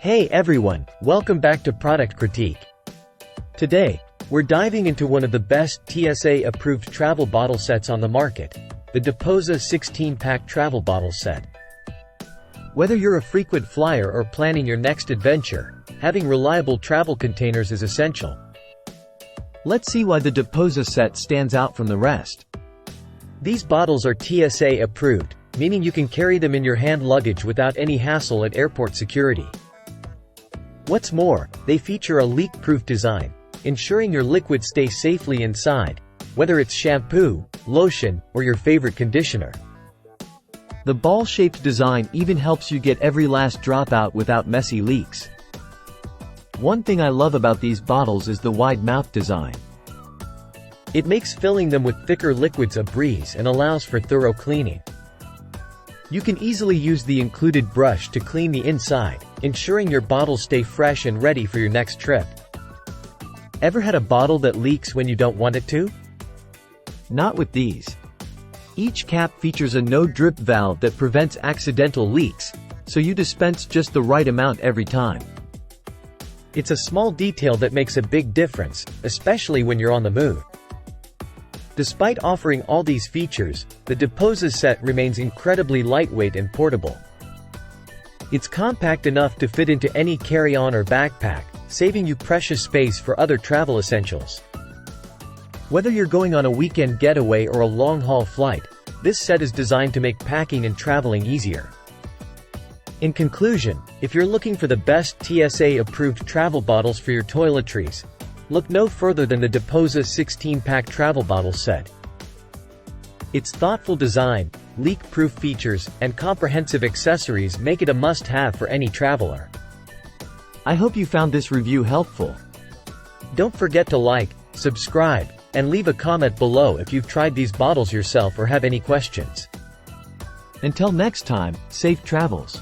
Hey everyone, welcome back to Product Critique. Today, we're diving into one of the best TSA-approved travel bottle sets on the market, the DEPOZA 16-pack travel bottle set. Whether you're a frequent flyer or planning your next adventure, having reliable travel containers is essential. Let's see why the DEPOZA set stands out from the rest. These bottles are TSA-approved, meaning you can carry them in your hand luggage without any hassle at airport security. What's more, they feature a leak-proof design, ensuring your liquid stays safely inside, whether it's shampoo, lotion, or your favorite conditioner. The ball-shaped design even helps you get every last drop out without messy leaks. One thing I love about these bottles is the wide mouth design. It makes filling them with thicker liquids a breeze and allows for thorough cleaning. You can easily use the included brush to clean the inside, ensuring your bottles stay fresh and ready for your next trip. Ever had a bottle that leaks when you don't want it to? Not with these. Each cap features a no-drip valve that prevents accidental leaks, so you dispense just the right amount every time. It's a small detail that makes a big difference, especially when you're on the move. Despite offering all these features, the DEPOZA set remains incredibly lightweight and portable. It's compact enough to fit into any carry-on or backpack, saving you precious space for other travel essentials. Whether you're going on a weekend getaway or a long-haul flight, this set is designed to make packing and traveling easier. In conclusion, if you're looking for the best TSA-approved travel bottles for your toiletries, look no further than the DEPOZA 16-pack travel bottle set. Its thoughtful design, leak-proof features, and comprehensive accessories make it a must-have for any traveler. I hope you found this review helpful. Don't forget to like, subscribe, and leave a comment below if you've tried these bottles yourself or have any questions. Until next time, safe travels.